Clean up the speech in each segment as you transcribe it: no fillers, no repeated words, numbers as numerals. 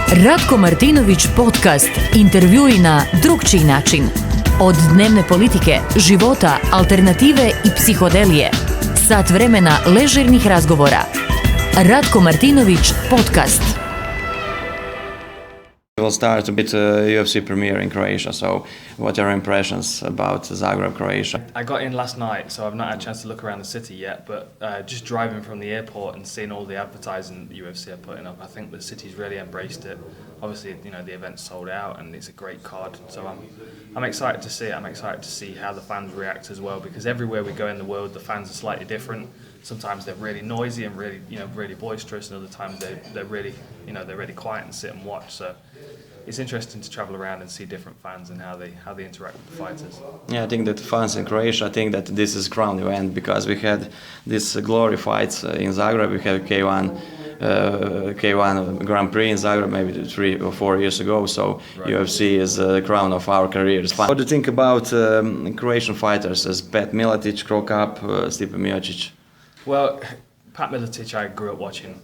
Ratko Martinovic podcast. Intervjui na drugčiji način. Od dnevne politike, života, alternative i psihodelije. Sat vremena ležernih razgovora. Ratko Martinovic podcast. We'll start with UFC premiere in Croatia. So, what are your impressions about Zagreb, Croatia? I got in last night, so I've not had a chance to look around the city yet. But just driving from the airport and seeing all the advertising UFC are putting up, I think the city's really embraced it. Obviously, you know, the event's sold out and it's a great card. So I'm excited to see it. I'm excited to see how the fans react as well, because everywhere we go in the world, the fans are slightly different. Sometimes they're really noisy and really boisterous, and other times they're really quiet and sit and watch. So it's interesting to travel around and see different fans and how they interact with the fighters. Yeah, I think that the fans in Croatia, I think that this is crown event, because we had this glory fights in Zagreb. We had K1 Grand Prix in Zagreb maybe 3 or 4 years ago. So right. UFC is the crown of our careers. What do you think about Croatian fighters as Pat Miletic, Krok Up, Stipe Miocic? Well, Pat Miletic, I grew up watching.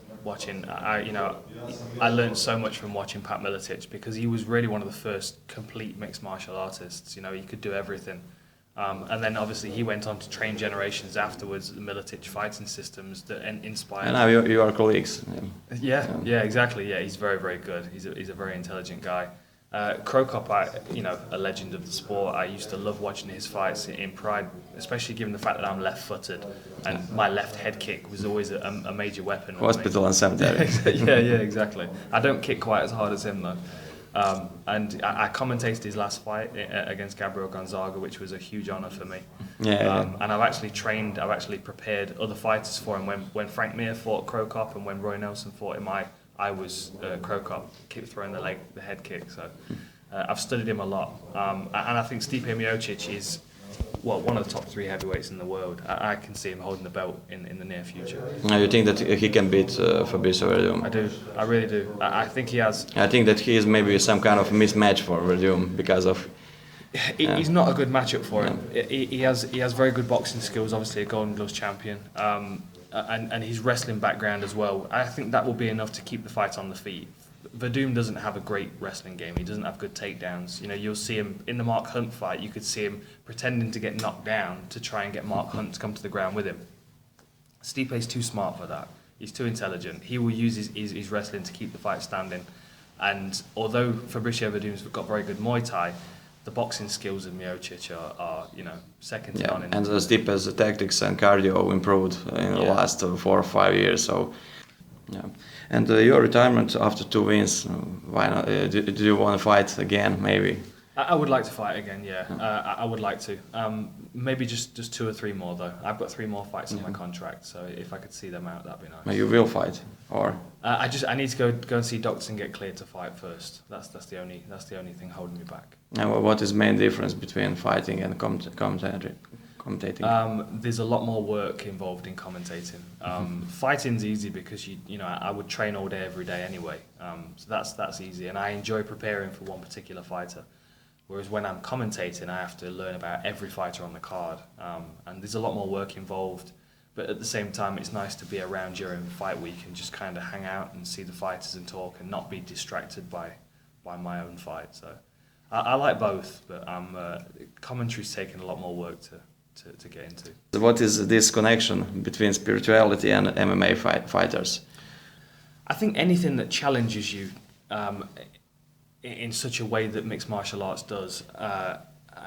I learned so much from watching Pat Miletic, because he was really one of the first complete mixed martial artists. You know, he could do everything. And then obviously he went on to train generations afterwards, the Miletic fighting systems that inspired. And now you are colleagues. Yeah, exactly. Yeah, he's very, very good. He's a very intelligent guy. Krokop, a legend of the sport. I used to love watching his fights in Pride, especially given the fact that I'm left-footed, and my left head kick was always a major weapon. Hospital and cemetery. yeah, exactly. I don't kick quite as hard as him though. And I commentated his last fight against Gabriel Gonzaga, which was a huge honour for me. And I've actually prepared other fighters for him. When Frank Mir fought Krokop and when Roy Nelson fought him, I was Krokop, keep throwing the head kick. So I've studied him a lot. And I think Stipe Miocic is one of the top 3 heavyweights in the world. I can see him holding the belt in the near future. Now you think that he can beat Fabricio Verdum? I do. I really do. I think he has. I think that he is maybe some kind of mismatch for Verdum because of. He's not a good matchup for him. He has very good boxing skills. Obviously, a Golden Gloves champion. And his wrestling background as well. I think that will be enough to keep the fight on the feet. Verdum doesn't have a great wrestling game. He doesn't have good takedowns. You know, you'll see him in the Mark Hunt fight. You could see him pretending to get knocked down to try and get Mark Hunt to come to the ground with him. Stipe's too smart for that. He's too intelligent. He will use his wrestling to keep the fight standing. And although Fabricio Verdum's got very good Muay Thai, the boxing skills of Miocic are second to none. And Stipe's tactics and cardio improved in the last 4 or 5 years. So, yeah. And your retirement after 2 wins, why not? Do you want to fight again, maybe? I would like to fight again, yeah. I would like to. Maybe just 2 or 3 more, though. I've got 3 more fights on my contract, so if I could see them out, that'd be nice. But you will fight, or? I need to go and see doctors and get cleared to fight first. That's the only thing holding me back. And what is the main difference between fighting and commentating? There's a lot more work involved in commentating. Fighting's easy because I would train all day every day anyway, so that's easy, and I enjoy preparing for one particular fighter. Whereas when I'm commentating, I have to learn about every fighter on the card, and there's a lot more work involved. But at the same time, it's nice to be around during fight week and just kind of hang out and see the fighters and talk and not be distracted by my own fight. So I like both, but commentary's taken a lot more work to get into. What is this connection between spirituality and MMA fighters? I think anything that challenges you in such a way that mixed martial arts does,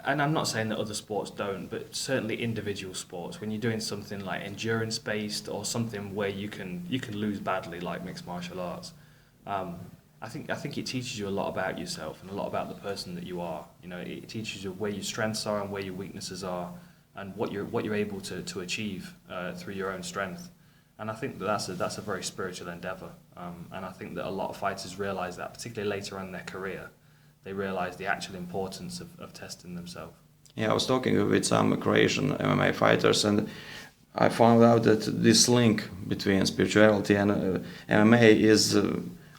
and I'm not saying that other sports don't, but certainly individual sports, when you're doing something like endurance-based or something where you can lose badly, like mixed martial arts, I think it teaches you a lot about yourself and a lot about the person that you are. You know, it teaches you where your strengths are and where your weaknesses are, and what you're able to achieve through your own strength. And I think that's a very spiritual endeavour. And I think that a lot of fighters realise that, particularly later on in their career, they realise the actual importance of testing themselves. Yeah, I was talking with some Croatian MMA fighters, and I found out that this link between spirituality and MMA is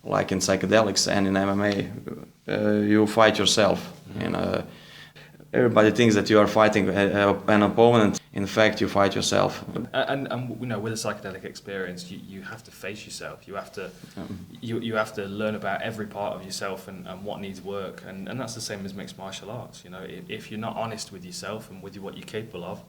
like in psychedelics and in MMA, you fight yourself. Everybody thinks that you are fighting an opponent. in fact you fight yourself. And you know, with a psychedelic experience, you have to face yourself. You have to you have to learn about every part of yourself and what needs work. And that's the same as mixed martial arts. You know, if you're not honest with yourself and with what you're capable of,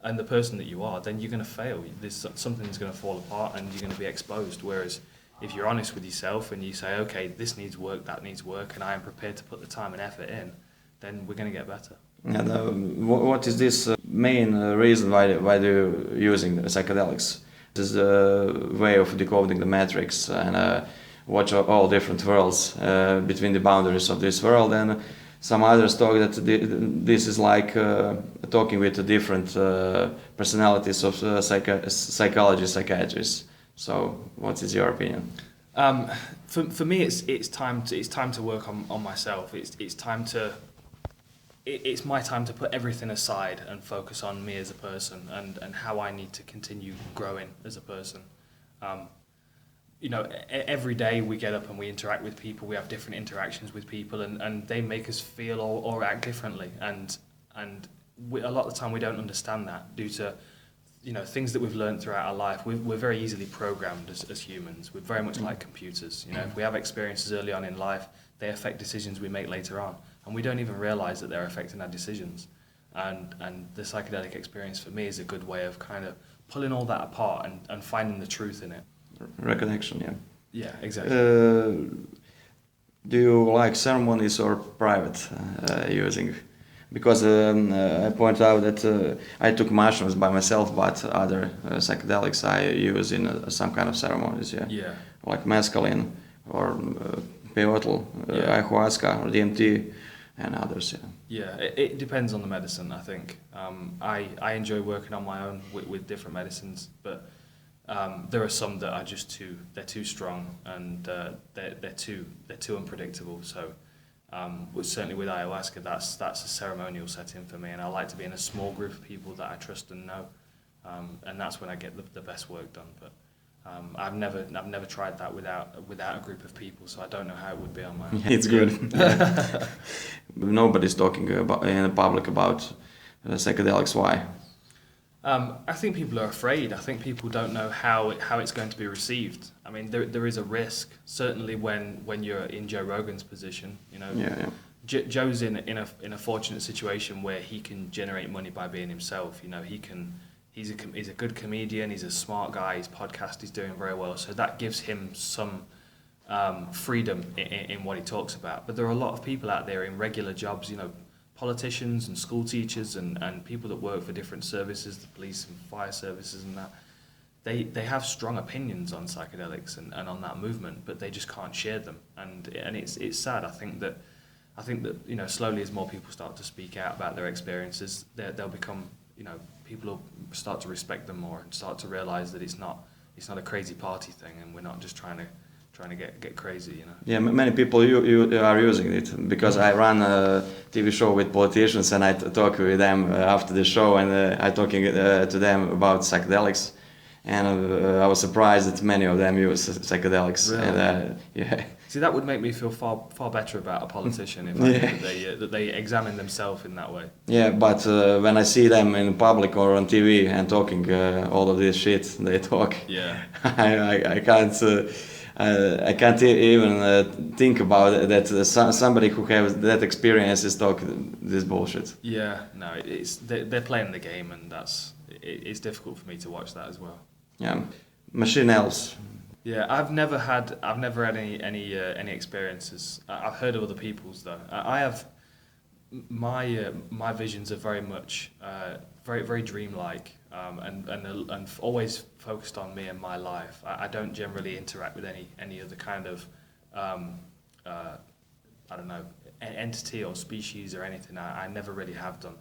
and the person that you are, then you're going to fail. There's something that's going to fall apart, and you're going to be exposed. Whereas if you're honest with yourself and you say, okay, this needs work, that needs work, and I am prepared to put the time and effort in, then we're going to get better. And what is this main reason why they're using the psychedelics? This is a way of decoding the matrix and watch all different worlds between the boundaries of this world. And some others talk that this is like talking with the different personalities of psychology, psychiatrists. So, what is your opinion? For me, it's time to work on myself. It's my time to put everything aside and focus on me as a person and how I need to continue growing as a person. You know, every day we get up and we interact with people, we have different interactions with people, and they make us feel or act differently. And a lot of the time we don't understand that due to, you know, things that we've learned throughout our life. We're very easily programmed as humans. We're very much like computers. You know, if we have experiences early on in life, they affect decisions we make later on. And we don't even realize that they're affecting our decisions. And the psychedelic experience for me is a good way of kind of pulling all that apart and finding the truth in it. Reconnection, yeah. Yeah, exactly. Do you like ceremonies or private using? Because I point out that I took mushrooms by myself, but other psychedelics I use in some kind of ceremonies, yeah. Yeah. Like mescaline or peyote, ayahuasca or DMT and others, yeah. Yeah, it depends on the medicine, I think. I enjoy working on my own with different medicines, but there are some that are just they're too strong and they're too unpredictable. So certainly with ayahuasca, that's a ceremonial setting for me, and I like to be in a small group of people that I trust and know, and that's when I get the best work done. But I've never tried that without a group of people, so I don't know how it would be on my own. It's good. Nobody's talking about in the public about psychedelics. Why? I think people are afraid. I think people don't know how it's going to be received. I mean, there is a risk, certainly when you're in Joe Rogan's position. You know, Joe's in a fortunate situation where he can generate money by being himself. You know, he's a good comedian. He's a smart guy. His podcast is doing very well, so that gives him some freedom in what he talks about. But there are a lot of people out there in regular jobs. You know, politicians and school teachers and people that work for different services, the police and fire services and that, they have strong opinions on psychedelics and on that movement, but they just can't share them. And it's sad. I think that you know, slowly as more people start to speak out about their experiences, they'll become, you know, people will start to respect them more and start to realize that it's not a crazy party thing, and we're not just trying to get crazy, you know. Yeah, many people you are using it because I run a TV show with politicians and I talk with them after the show, and I talking to them about psychedelics, and I was surprised that many of them use psychedelics. Really? And, yeah. See, that would make me feel far better about a politician if I knew that they examine themselves in that way. Yeah, but when I see them in public or on TV and talking all of this shit they talk, yeah, I can't. I can't even think about it, that somebody who has that experience is talking this bullshit. Yeah, no, they're playing the game, and it's difficult for me to watch that as well. Yeah, machine elves. Yeah, I've never had any experiences. I've heard of other people's though. I have my visions are very much very dreamlike. And always focused on me and my life. I don't generally interact with any other kind of I don't know, entity or species or anything. I never really have done.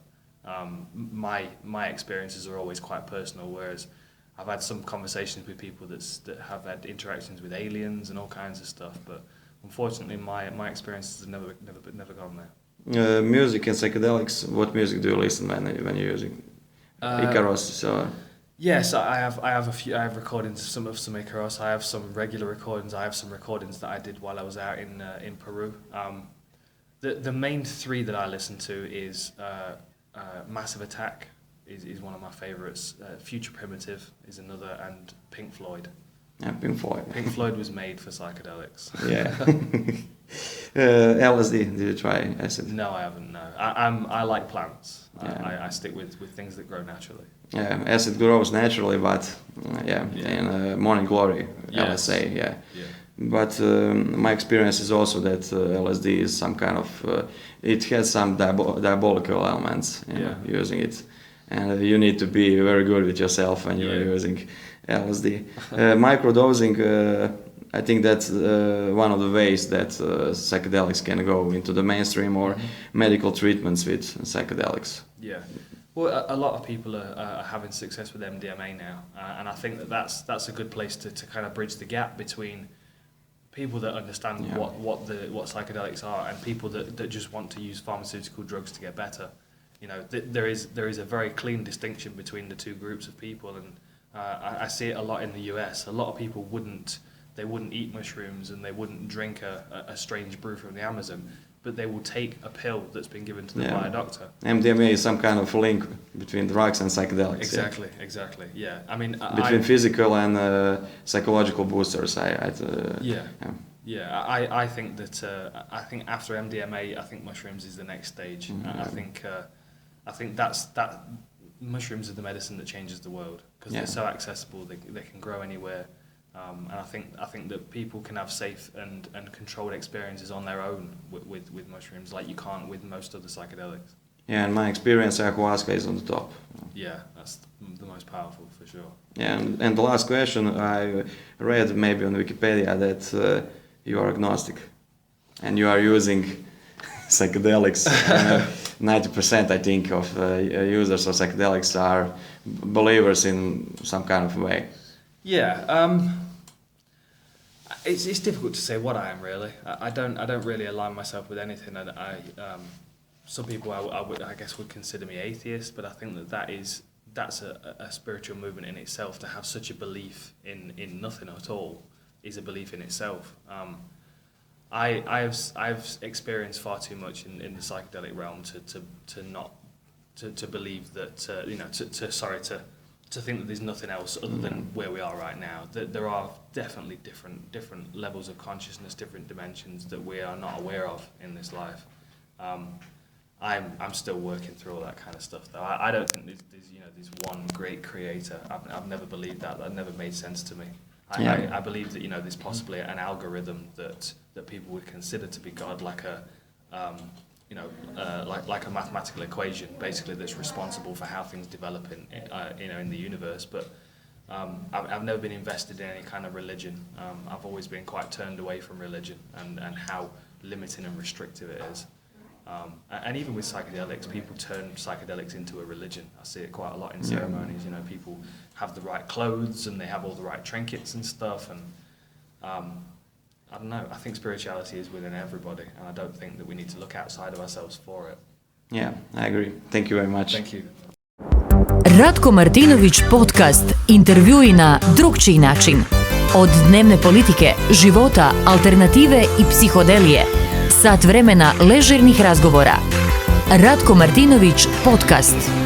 My experiences are always quite personal, whereas I've had some conversations with people that have had interactions with aliens and all kinds of stuff. But unfortunately, my experiences have never gone there. Music and psychedelics. What music do you listen when you're using? Icarus, so. Yes, I have recordings of some Icarus. I have some regular recordings. I have some recordings that I did while I was out in Peru. The main three that I listen to is Massive Attack is one of my favourites. Future Primitive is another, and Pink Floyd. Yeah, Pink Floyd. Pink Floyd was made for psychedelics. Yeah. LSD, did you try acid? No, I haven't. No, I like plants. Yeah. I stick with things that grow naturally. Yeah, acid grows naturally, but in Morning Glory, Yes. LSA, yeah. Yeah. But my experience is also that LSD is some kind of, it has some diabolical elements, using it. And you need to be very good with yourself when you're using LSD. Microdosing, I think that's one of the ways that psychedelics can go into the mainstream or medical treatments with psychedelics. Yeah. Well, a lot of people are having success with MDMA now, and I think that's a good place to kind of bridge the gap between people that understand what psychedelics are and people that just want to use pharmaceutical drugs to get better. You know, there is a very clean distinction between the two groups of people, and I see it a lot in the US. A lot of people wouldn't eat mushrooms and they wouldn't drink a strange brew from the Amazon, but they will take a pill that's been given to them by a doctor. MDMA is some kind of link between drugs and psychedelics. Exactly. Yeah, I mean, between physical and psychological boosters. I think that I think after MDMA, I think mushrooms is the next stage. I think that mushrooms are the medicine that changes the world because they're so accessible. They can grow anywhere. And I think that people can have safe and controlled experiences on their own with mushrooms, like you can't with most other psychedelics. Yeah, in my experience, ayahuasca is on the top. Yeah, that's the most powerful for sure. Yeah, and the last question, I read maybe on Wikipedia that you are agnostic, and you are using psychedelics. 90%, I think, of users of psychedelics are believers in some kind of way. Yeah, it's difficult to say what I am really. I don't really align myself with anything. Some people I guess would consider me atheist, but I think that's a spiritual movement in itself. To have such a belief in nothing at all is a belief in itself. I've experienced far too much in the psychedelic realm to believe that to think that there's nothing else other than where we are right now. That there are definitely different levels of consciousness, different dimensions that we are not aware of in this life. I'm still working through all that kind of stuff though. I don't think there's one great creator. I've never believed that. That never made sense to me. I believe that there's possibly an algorithm that people would consider to be God, like like a mathematical equation, basically, that's responsible for how things develop in the universe. But I've never been invested in any kind of religion. I've always been quite turned away from religion and how limiting and restrictive it is. And even with psychedelics, people turn psychedelics into a religion. I see it quite a lot in ceremonies. People have the right clothes and they have all the right trinkets and stuff. And I don't know. I think spirituality is within everybody, and I don't think that we need to look outside of ourselves for it. Yeah, I agree. Thank you very much. Thank you. Ratko Martinovic podcast. Intervjui na drugčiji način. Od dnevne politike, života, alternative i psihodelije. Sat vremena ležernih razgovora. Ratko Martinovic podcast.